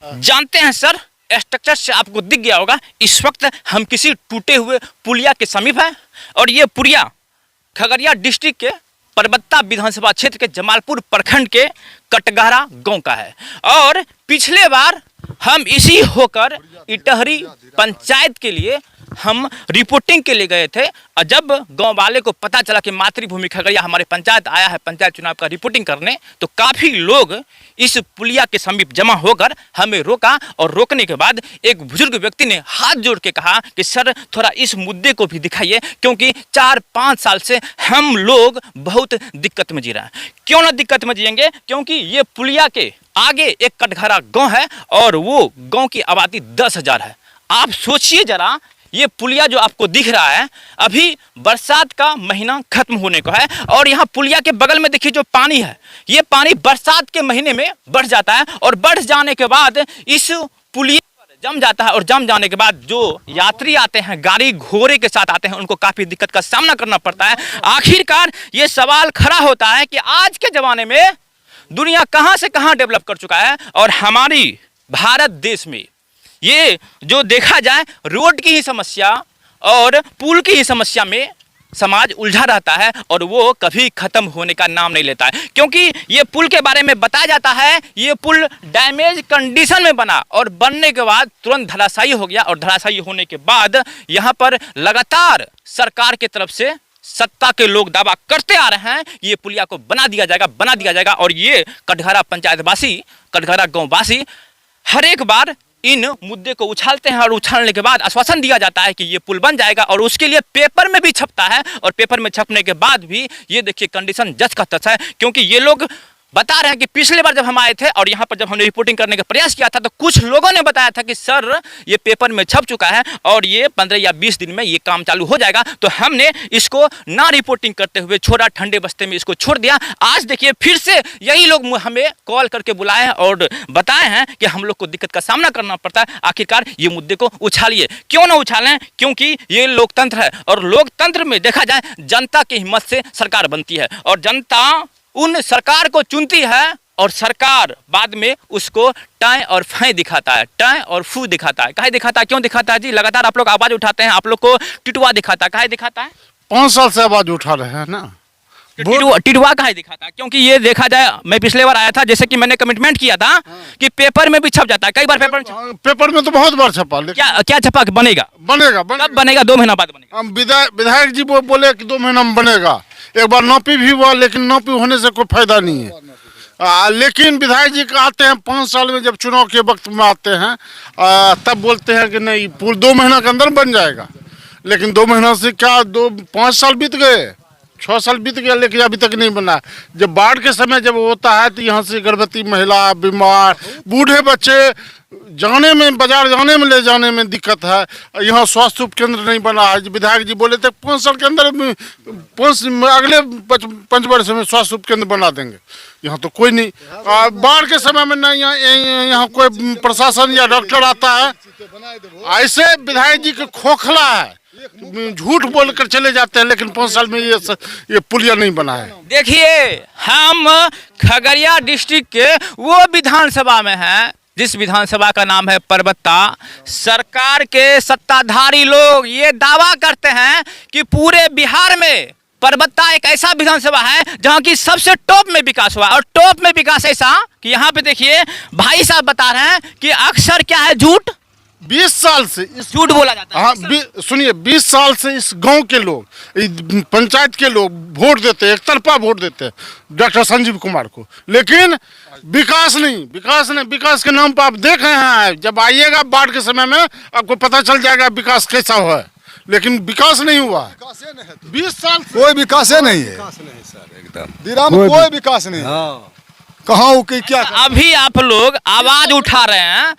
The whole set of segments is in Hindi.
जानते हैं सर, स्ट्रक्चर से आपको दिख गया होगा इस वक्त हम किसी टूटे हुए पुलिया के समीप हैं और ये पुलिया खगड़िया डिस्ट्रिक्ट के परबत्ता विधानसभा क्षेत्र के जमालपुर प्रखंड के कटघरा गांव का है। और पिछले बार हम इसी होकर इटहरी पंचायत के लिए हम रिपोर्टिंग के लिए गए थे और जब गांव वाले को पता चला कि मातृभूमि खगड़िया हमारे पंचायत आया है पंचायत चुनाव का रिपोर्टिंग करने, तो काफ़ी लोग इस पुलिया के समीप जमा होकर हमें रोका और रोकने के बाद एक बुजुर्ग व्यक्ति ने हाथ जोड़ के कहा कि सर थोड़ा इस मुद्दे को भी दिखाइए, क्योंकि 4-5 साल से हम लोग बहुत दिक्कत में जी रहे हैं। क्यों ना दिक्कत में जिएंगे, क्योंकि ये पुलिया के आगे एक कटघरा गाँव है और वो गाँव की आबादी 10,000 है। आप सोचिए जरा, ये पुलिया जो आपको दिख रहा है अभी बरसात का महीना खत्म होने को है और यहाँ पुलिया के बगल में देखिए जो पानी है, ये पानी बरसात के महीने में बढ़ जाता है और बढ़ जाने के बाद इस पुलिया पर जम जाता है और जम जाने के बाद जो यात्री आते हैं गाड़ी घोड़े के साथ आते हैं उनको काफ़ी दिक्कत का सामना करना पड़ता है। आखिरकार ये सवाल खड़ा होता है कि आज के ज़माने में दुनिया कहाँ से कहाँ डेवलप कर चुका है और हमारी भारत देश में ये जो देखा जाए रोड की ही समस्या और पुल की ही समस्या में समाज उलझा रहता है और वो कभी ख़त्म होने का नाम नहीं लेता है। क्योंकि ये पुल के बारे में बताया जाता है ये पुल डैमेज कंडीशन में बना और बनने के बाद तुरंत धराशायी हो गया और धराशायी होने के बाद यहाँ पर लगातार सरकार की तरफ से सत्ता के लोग दावा करते आ रहे हैं ये पुलिया को बना दिया जाएगा और ये कटघरा पंचायतवासी कटघरा गाँववासी हर एक बार इन मुद्दे को उछालते हैं और उछालने के बाद आश्वासन दिया जाता है कि ये पुल बन जाएगा और उसके लिए पेपर में भी छपता है और पेपर में छपने के बाद भी ये देखिए कंडीशन जच का तच है। क्योंकि ये लोग बता रहे हैं कि पिछली बार जब हम आए थे और यहाँ पर जब हमने रिपोर्टिंग करने का प्रयास किया था तो कुछ लोगों ने बताया था कि सर ये पेपर में छप चुका है और ये 15 या 20 दिन में ये काम चालू हो जाएगा। तो हमने इसको ना रिपोर्टिंग करते हुए छोड़ा, ठंडे बस्ते में इसको छोड़ दिया। आज देखिए फिर से यही लोग हमें कॉल करके बुलाए हैं और बताए हैं कि हम लोग को दिक्कत का सामना करना पड़ता है। आखिरकार ये मुद्दे को उछालिए, क्यों ना उछालें, क्योंकि ये लोकतंत्र है और लोकतंत्र में देखा जाए जनता की हिम्मत से सरकार बनती है और जनता उन सरकार को चुनती है और सरकार बाद में उसको टाएं और फाएं दिखाता है, टाएं और फू दिखाता है। काहे दिखाता है, क्यों दिखाता है जी? लगातार आप लोग आवाज उठाते हैं, आप लोग को टिटुआ दिखाता है। काहे दिखाता है? 5 साल से आवाज उठा रहे हैं ना। टिटुआ काहे दिखाता है? क्योंकि ये देखा जाए, मैं पिछले बार आया था जैसे कि मैंने कमिटमेंट किया था कि पेपर में भी छप जाता है, कई बार पेपर में तो बहुत बार छपा। क्या छपा? बनेगा कब बनेगा? 2 महीना बाद बनेगा। विधायक जी वो बोले कि 2 महीना में बनेगा। एक बार नौपी भी हुआ लेकिन नौपी होने से कोई फायदा नहीं है। लेकिन विधायक जी का आते हैं 5 साल में, जब चुनाव के वक्त में आते हैं तब बोलते हैं कि नहीं पुल 2 महीना के अंदर बन जाएगा। लेकिन 2 महीना से क्या 5 साल बीत गए, 6 साल बीत गया लेकिन अभी तक नहीं बना। जब बाढ़ के समय जब होता है तो यहाँ से गर्भवती महिला, बीमार, बूढ़े बच्चे जाने में, बाजार जाने में, ले जाने में दिक्कत है। यहाँ स्वास्थ्य उप केंद्र नहीं बना है। विधायक जी बोले थे 5 साल के अंदर अगले 5 वर्ष में स्वास्थ्य उप केंद्र बना देंगे। यहाँ तो कोई नहीं। बाढ़ के समय में नहीं यहाँ कोई प्रशासन या डॉक्टर आता है। ऐसे विधायक जी के खोखला है, झूठ बोलकर चले जाते हैं। लेकिन 5 साल में ये पुलिया नहीं बना है। देखिए हम खगड़िया डिस्ट्रिक्ट के वो विधानसभा में हैं जिस विधानसभा का नाम है परबत्ता। सरकार के सत्ताधारी लोग ये दावा करते हैं कि पूरे बिहार में परबत्ता एक ऐसा विधानसभा है जहां की सबसे टॉप में विकास हुआ और टॉप में विकास ऐसा कि यहाँ पे देखिए भाई साहब बता रहे हैं कि अक्सर क्या है झूठ 20 साल से इस झूठ बोला जाता है। हाँ सुनिए, 20 साल से इस गांव के लोग, पंचायत के लोग वोट देते हैं, एक तरफा वोट देते हैं डॉक्टर संजीव कुमार को। लेकिन विकास नहीं। विकास के नाम पर आप देख रहे हैं, जब आइएगा बाढ़ के समय में आपको पता चल जाएगा विकास कैसा हुआ है। लेकिन विकास नहीं हुआ है। 20 साल कोई विकास नहीं है सर, एकदम दिरा में कोई विकास नहीं। कहाँ क्या अभी आप लोग आवाज उठा रहे हैं,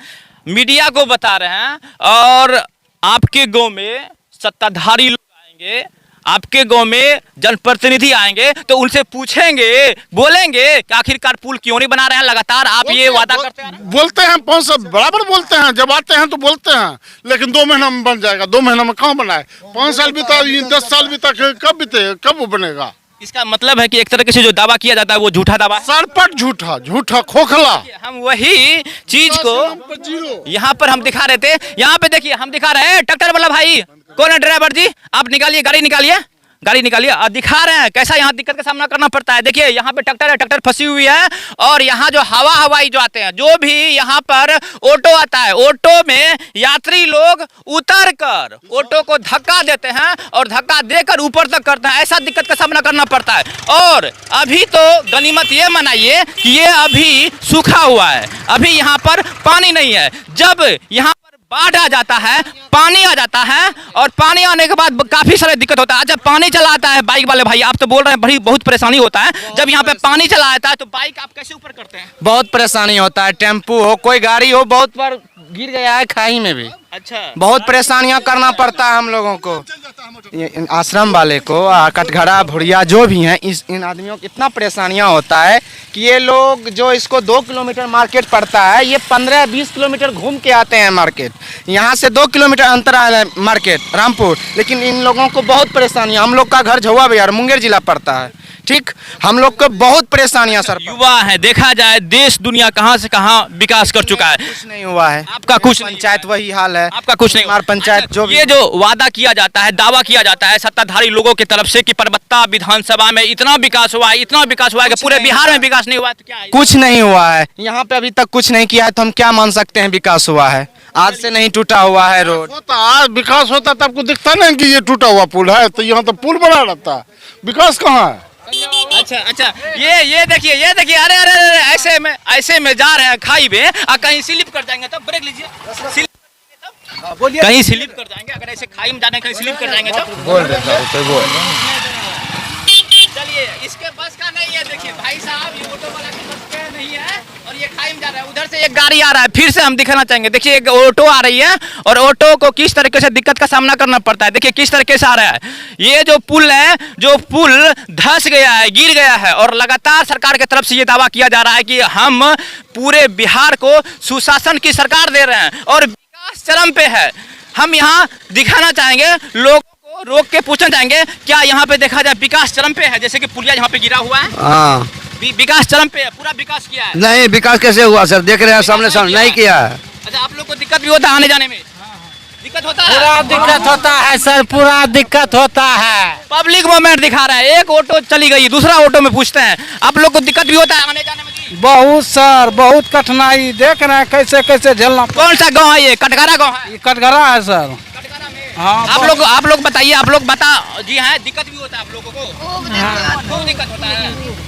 मीडिया को बता रहे हैं और आपके गांव में सत्ताधारी लोग आएंगे, आपके गांव में जनप्रतिनिधि आएंगे तो उनसे पूछेंगे, बोलेंगे कि आखिरकार पुल क्यों नहीं बना रहे हैं। लगातार आप ये वादा करते हैं, बोलते हैं 5 साल बराबर बोलते हैं, जब आते हैं तो बोलते हैं लेकिन 2 महीना में बन जाएगा। 2 महीना में कहाँ बनाए? 5 साल बीता, 10 साल बीता, कब बीते, कब वो बनेगा? इसका मतलब है कि एक तरीके से जो दावा किया जाता है वो झूठा दावा है। सरपट झूठा, झूठा खोखला। हम वही चीज को जीरो। यहाँ पर हम दिखा रहे थे। यहाँ पे देखिए हम दिखा रहे हैं, ट्रैक्टर वाला भाई कौन है? ड्राइवर जी आप निकालिए, गाड़ी निकालिए, गाड़ी निकालिए। दिखा रहे हैं कैसा यहाँ दिक्कत का सामना करना पड़ता है। देखिए यहाँ पे ट्रैक्टर है, ट्रैक्टर फंसी हुई है और यहाँ जो हवाई जो आते हैं, जो भी यहाँ पर ऑटो आता है, ऑटो में यात्री लोग उतर कर ऑटो को धक्का देते हैं और धक्का देकर ऊपर तक करते हैं। ऐसा दिक्कत का सामना करना पड़ता है। और अभी तो गनीमत ये मनाइए कि ये अभी सूखा हुआ है, अभी यहाँ पर पानी नहीं है। जब यहाँ बाढ़ आ जाता है, पानी आ जाता है और पानी आने के बाद काफी सारे दिक्कत होता है। जब पानी चला आता है, बाइक वाले भाई आप तो बोल रहे हैं बड़ी बहुत परेशानी होता है। जब यहाँ पे पानी चला आता है तो बाइक आप कैसे ऊपर करते हैं? बहुत परेशानी होता है, टेम्पू हो कोई गाड़ी हो, बहुत बार गिर गया है खाई में भी। अच्छा, बहुत परेशानियां करना पड़ता है हम लोगों को, इन आश्रम वाले को, कटघरा भुड़िया जो भी हैं, इन आदमियों को इतना परेशानियां होता है कि ये लोग जो इसको 2 किलोमीटर मार्केट पड़ता है, ये 15-20 किलोमीटर घूम के आते हैं मार्केट। यहाँ से 2 किलोमीटर अंतराल है मार्केट रामपुर, लेकिन इन लोगों को बहुत परेशानियां। हम लोग का घर झुआ बिहार मुंगेर जिला पड़ता है, ठीक, हम लोग को बहुत परेशानियां सर। युवा है, देखा जाए देश दुनिया कहां से कहां विकास कर चुका है। कुछ नहीं हुआ है, आपका कुछ नहीं, पंचायत वही हाल है, आपका कुछ नहीं। हमार पंचायत जो भी ये जो वादा किया जाता है, दावा किया जाता है सत्ताधारी लोगों की तरफ से कि परबत्ता विधानसभा में इतना विकास हुआ है, इतना विकास हुआ है कि पूरे बिहार में विकास नहीं हुआ है, तो क्या है? कुछ नहीं हुआ है। यहाँ पे अभी तक कुछ नहीं किया है तो हम क्या मान सकते हैं विकास हुआ है? आज से नहीं टूटा हुआ है रोड। होता आज विकास होता तो आपको दिखता नहीं कि ये टूटा हुआ पुल है, तो यहाँ तो पुल बना रहता है, विकास कहाँ है? अच्छा, ये देखिए, ये देखिए, अरे अरे अरे ऐसे में जा रहे हैं खाई में, कहीं स्लिप कर जाएंगे तब ब्रेक लीजिए, कहीं स्लिप कर जाएंगे। अगर ऐसे खाई में जाने कहीं स्लिप कर जाएंगे तो बोल रहे चलिए, इसके बस का नहीं है। देखिए भाई साहब, ये ऑटो वाला के बस का नहीं है और ये खाई में जा रहा है। उधर से एक गाड़ी आ रहा है, फिर से हम दिखाना चाहेंगे। देखिए एक ऑटो आ रही है और ऑटो को किस तरीके से दिक्कत का सामना करना पड़ता है। देखिए किस तरीके से आ रहा है। ये जो पुल है, जो पुल धंस गया है, गिर गया है और लगातार सरकार की तरफ से ये दावा किया जा रहा है कि हम पूरे बिहार को सुशासन की सरकार दे रहे हैं और विकास चरम पे है। हम यहाँ दिखाना चाहेंगे, लोग रोक के पूछना चाहेंगे क्या यहाँ पे देखा जाए विकास चरम पे है? जैसे कि पुलिया यहाँ पे गिरा हुआ है, हाँ विकास चरम पे है, पूरा विकास किया है। नहीं, विकास कैसे हुआ सर? देख रहे हैं सामने सामने, नहीं किया है। अच्छा, आप लोग को दिक्कत भी होता है आने जाने में? दिक्कत होता है? पूरा दिक्कत होता है सर, पूरा दिक्कत होता है। पब्लिक मूवमेंट दिखा रहा है, एक ऑटो चली गई, दूसरा ऑटो में पूछते हैं आप लोग को दिक्कत भी होता है आने जाने में? जी बहुत सर, बहुत कठिनाई देख रहे हैं कैसे कैसे झेलना। कौन सा गाँव है ये? कटघरा गाँव है? ये कटघरा है सर। कटघरा में हाँ, आप लोग बताइए, आप लोग बता। जी हाँ, दिक्कत भी होता है आप लोगों को? खूब दिक्कत होता है।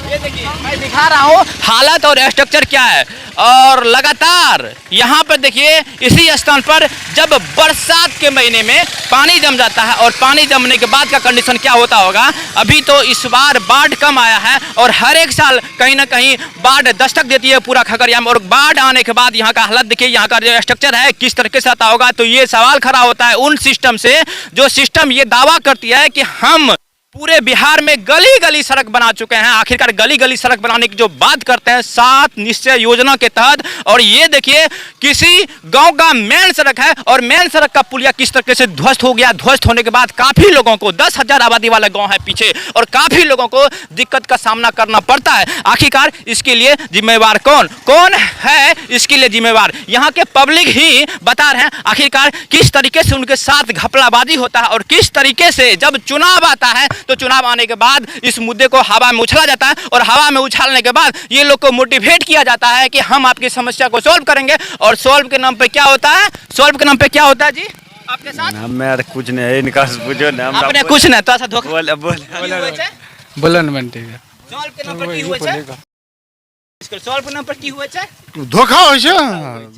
ये देखिए मैं दिखा रहा हूँ हालत और स्ट्रक्चर क्या है। और लगातार यहाँ पर देखिए इसी स्थान पर जब बरसात के महीने में पानी जम जाता है और पानी जमने के बाद का कंडीशन क्या होता होगा। अभी तो इस बार बाढ़ कम आया है और हर एक साल कहीं ना कहीं बाढ़ दस्तक देती है पूरा खगड़िया में। और बाढ़ आने के बाद यहाँ का हालत देखिए, यहाँ का जो स्ट्रक्चर है किस तरीके से आता होगा। तो ये सवाल खड़ा होता है उन सिस्टम से, जो सिस्टम ये दावा करती है कि हम पूरे बिहार में गली गली सड़क बना चुके हैं। आखिरकार गली गली सड़क बनाने की जो बात करते हैं 7 निश्चय योजना के तहत, और ये देखिए किसी गांव का मेन सड़क है और मेन सड़क का पुलिया किस तरह से ध्वस्त हो गया। ध्वस्त होने के बाद काफी लोगों को, 10,000 आबादी वाला गांव है पीछे, और काफी लोगों को दिक्कत का सामना करना पड़ता है। आखिरकार इसके लिए जिम्मेवार कौन है? इसके लिए जिम्मेवार यहाँ के पब्लिक ही बता रहे हैं। आखिरकार किस तरीके से उनके साथ घपलाबाजी होता है और किस तरीके से जब चुनाव आता है तो चुनाव आने के बाद इस मुद्दे को हवा में उछला जाता है और हवा में उछालने के बाद ये लोग को मोटिवेट किया जाता है कि हम आपकी समस्या को सॉल्व करेंगे। और सॉल्व के नाम पे क्या होता है? सॉल्व के नाम पे क्या होता है जी आपके साथ? हमें कुछ नहीं है, इनका पूछो ना। आपने कुछ नहीं, तो ऐसा धोखा बोल बोलन बनते हैं। सॉल्व के नाम पर की हुआ है? सॉल्व के नाम पर की हुआ है? धोखा हो छै,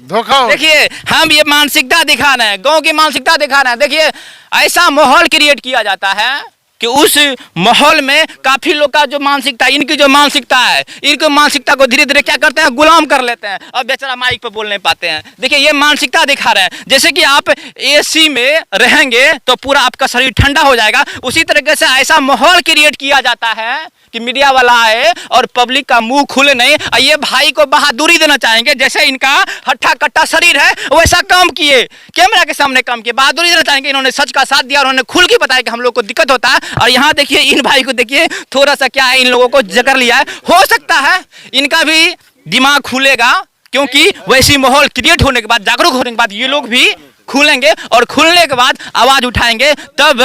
धोखा हो। देखिए हम ये मानसिकता दिखा रहे हैं, गांव की मानसिकता दिखा रहे हैं। देखिए ऐसा माहौल क्रिएट किया जाता है कि उस माहौल में काफी लोग का जो मानसिकता, इनकी जो मानसिकता है, इनकी मानसिकता को धीरे धीरे क्या करते हैं, गुलाम कर लेते हैं। अब बेचारा माइक पे बोल नहीं पाते हैं। देखिए ये मानसिकता दिखा रहे हैं। जैसे कि आप एसी में रहेंगे तो पूरा आपका शरीर ठंडा हो जाएगा, उसी तरीके से ऐसा माहौल क्रिएट किया जाता है कि मीडिया वाला आए और पब्लिक का मुंह खुले नहीं। ये भाई को बहादुरी देना चाहेंगे, जैसे इनका हट्टा कट्टा शरीर है वैसा काम किए, कैमरा के सामने काम किए, बहादुरी देना चाहेंगे। इन्होंने सच का साथ दिया और उन्होंने खुल के बताया कि हम लोग को दिक्कत होता है। और यहाँ देखिए इन भाई को देखिए, थोड़ा सा क्या है, इन लोगों को जकड़ लिया है। हो सकता है इनका भी दिमाग खुलेगा, क्योंकि वैसी माहौल क्रिएट होने के बाद, जागरूक होने के बाद ये लोग भी खुलेंगे और खुलने के बाद आवाज उठाएंगे, तब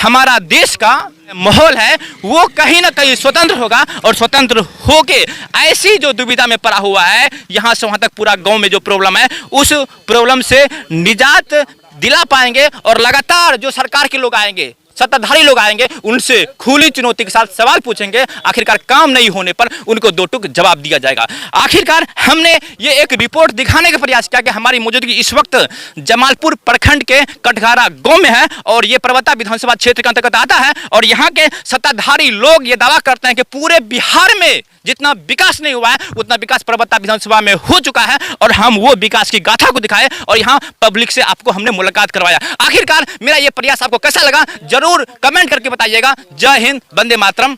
हमारा देश का माहौल है वो कहीं ना कहीं स्वतंत्र होगा। और स्वतंत्र होके ऐसी जो दुविधा में पड़ा हुआ है यहाँ से वहां तक पूरा गांव में जो प्रॉब्लम है, उस प्रॉब्लम से निजात दिला पाएंगे। और लगातार जो सरकार के लोग आएंगे, सत्ताधारी लोग आएंगे, उनसे खुली चुनौती के साथ सवाल पूछेंगे। आखिरकार काम नहीं होने पर उनको दो टूक जवाब दिया जाएगा। आखिरकार हमने ये एक रिपोर्ट दिखाने का प्रयास किया कि हमारी मौजूदगी इस वक्त जमालपुर प्रखंड के कटघरा गांव में है और ये परबत्ता विधानसभा क्षेत्र के अंतर्गत आता है। और यहाँ के सत्ताधारी लोग ये दावा करते हैं कि पूरे बिहार में जितना विकास नहीं हुआ है उतना विकास परबत्ता विधानसभा में हो चुका है। और हम वो विकास की गाथा को दिखाए और यहाँ पब्लिक से आपको हमने मुलाकात करवाया। आखिरकार मेरा ये प्रयास आपको कैसा लगा जरूर कमेंट करके बताइएगा। जय हिंद, वंदे मातरम।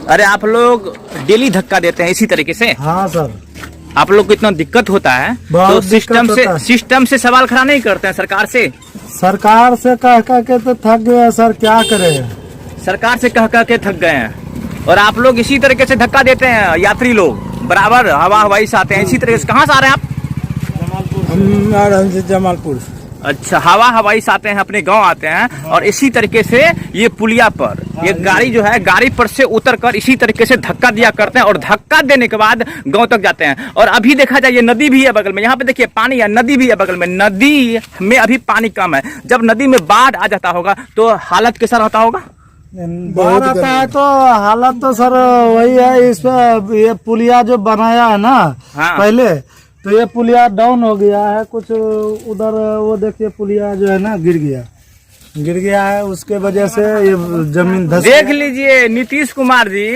अरे आप लोग डेली धक्का देते हैं इसी तरीके से? हाँ सर, आप लोग को इतना दिक्कत होता है तो सिस्टम से सवाल खड़ा नहीं करते हैं सरकार से? सरकार से कह के तो थक गए सर, क्या करें। सरकार से कह के थक गए हैं और आप लोग इसी तरीके से धक्का देते हैं। यात्री लोग बराबर हवा हवाई से आते हैं इसी तरीके से। कहाँ से आ रहे हैं आप? जमालपुर। अच्छा, हवा हवाई से आते हैं, अपने गांव आते हैं और इसी तरीके से ये पुलिया पर ये गाड़ी जो है, गाड़ी पर से उतरकर इसी तरीके से धक्का दिया करते हैं और धक्का देने के बाद गांव तक जाते हैं। और अभी देखा जाए ये नदी भी है बगल में, यहाँ पे देखिए पानी है, नदी भी है बगल में। नदी में अभी पानी कम है, जब नदी में बाढ़ आ जाता होगा तो हालत कैसा रहता होगा? बाढ़ आता है तो हालत तो सर वही है। इस पे ये पुलिया जो बनाया है ना, हाँ। पहले तो ये पुलिया डाउन हो गया है कुछ उधर, वो देखिए पुलिया जो है ना गिर गया है, उसके वजह से ये जमीन धस। देख लीजिए नीतीश कुमार जी